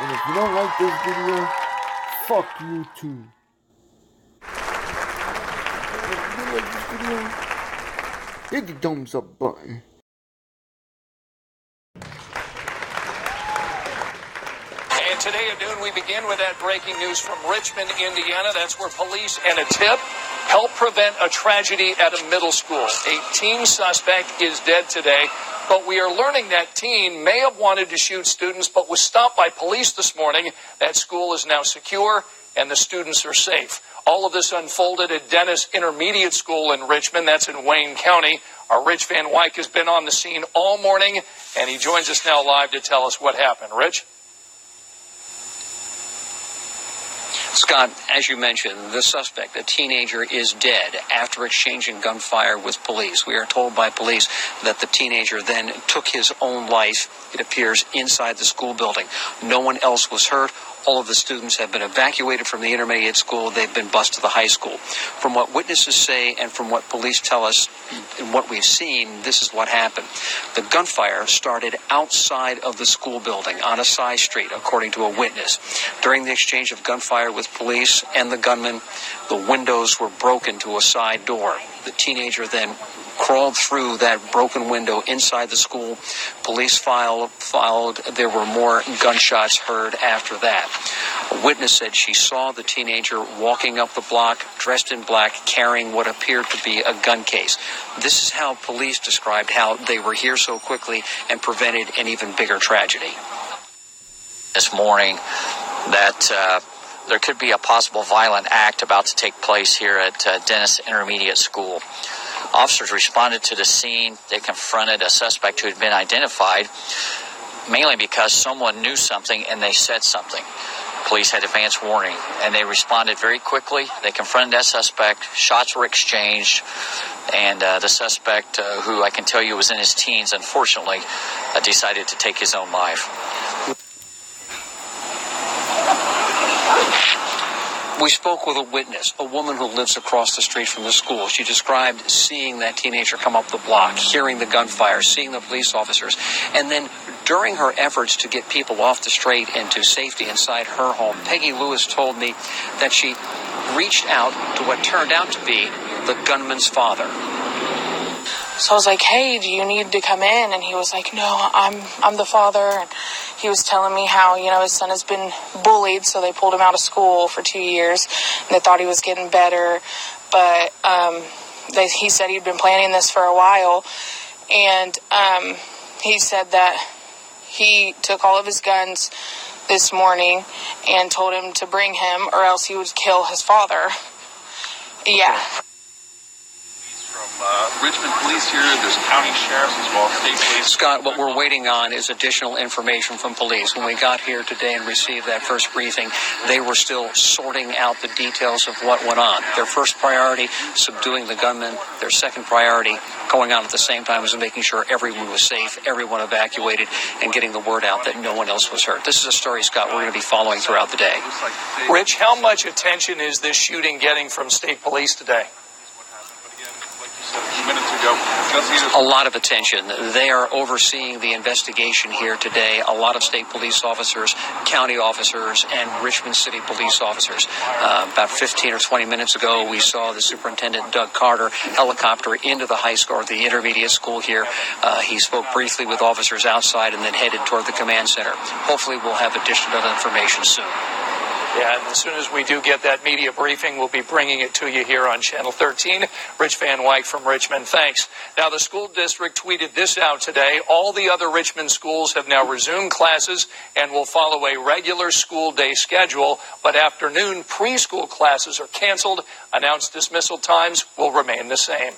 And if you don't like this video, fuck you too. If you like this video, hit the thumbs up button. And today at noon, we begin with that breaking news from Richmond, Indiana. That's where police and a tip helped prevent a tragedy at a middle school. A teen suspect is dead today, but we are learning that teen may have wanted to shoot students, but was stopped by police this morning. That school is now secure, and the students are safe. All of this unfolded at Dennis Intermediate School in Richmond. That's in Wayne County. Our Rich Van Wyk has been on the scene all morning, and he joins us now live to tell us what happened. Rich? Scott, as you mentioned, the suspect, a teenager, is dead after exchanging gunfire with police. We are told by police that the teenager then took his own life, it appears, inside the school building. No one else was hurt. All of the students have been evacuated from the intermediate school. They've been bused to the high school. From what witnesses say and from what police tell us and what we've seen, this is what happened. The gunfire started outside of the school building on a side street, according to a witness. During the exchange of gunfire with police and the gunman, the windows were broken to a side door. The teenager then crawled through that broken window inside the school. Police followed. There were more gunshots heard after that. A witness said she saw the teenager walking up the block, dressed in black, carrying what appeared to be a gun case. This is how police described how they were here so quickly and prevented an even bigger tragedy. This morning that there could be a possible violent act about to take place here at Dennis Intermediate School. Officers responded to the scene. They confronted a suspect who had been identified, mainly because someone knew something and they said something. Police had advance warning, and they responded very quickly. They confronted that suspect. Shots were exchanged, and the suspect, who I can tell you was in his teens, unfortunately, decided to take his own life. We spoke with a witness, a woman who lives across the street from the school. She described seeing that teenager come up the block, hearing the gunfire, seeing the police officers, and then during her efforts to get people off the street and to safety inside her home, Peggy Lewis told me that she reached out to what turned out to be the gunman's father. So I was like, hey, do you need to come in? And he was like, no, I'm the father. And he was telling me how, his son has been bullied, so they pulled him out of school for 2 years. And they thought he was getting better. But he said he'd been planning this for a while. And he said that he took all of his guns this morning and told him to bring him or else he would kill his father. Yeah. Richmond Police here, there's county sheriffs as well as state police. Scott, what we're waiting on is additional information from police. When we got here today and received that first briefing, they were still sorting out the details of what went on. Their first priority, subduing the gunman. Their second priority, going on at the same time, was making sure everyone was safe, everyone evacuated, and getting the word out that no one else was hurt. This is a story, Scott, we're going to be following throughout the day. Rich, how much attention is this shooting getting from state police today? A lot of attention. They are overseeing the investigation here today. A lot of state police officers, county officers, and Richmond City police officers. About 15 or 20 minutes ago, we saw the superintendent, Doug Carter, helicopter into the high school, the intermediate school here. He spoke briefly with officers outside and then headed toward the command center. Hopefully we'll have additional information soon. Yeah, and as soon as we do get that media briefing, we'll be bringing it to you here on Channel 13. Rich Van Wyk from Richmond, thanks. Now, the school district tweeted this out today. All the other Richmond schools have now resumed classes and will follow a regular school day schedule, but afternoon preschool classes are canceled. Announced dismissal times will remain the same.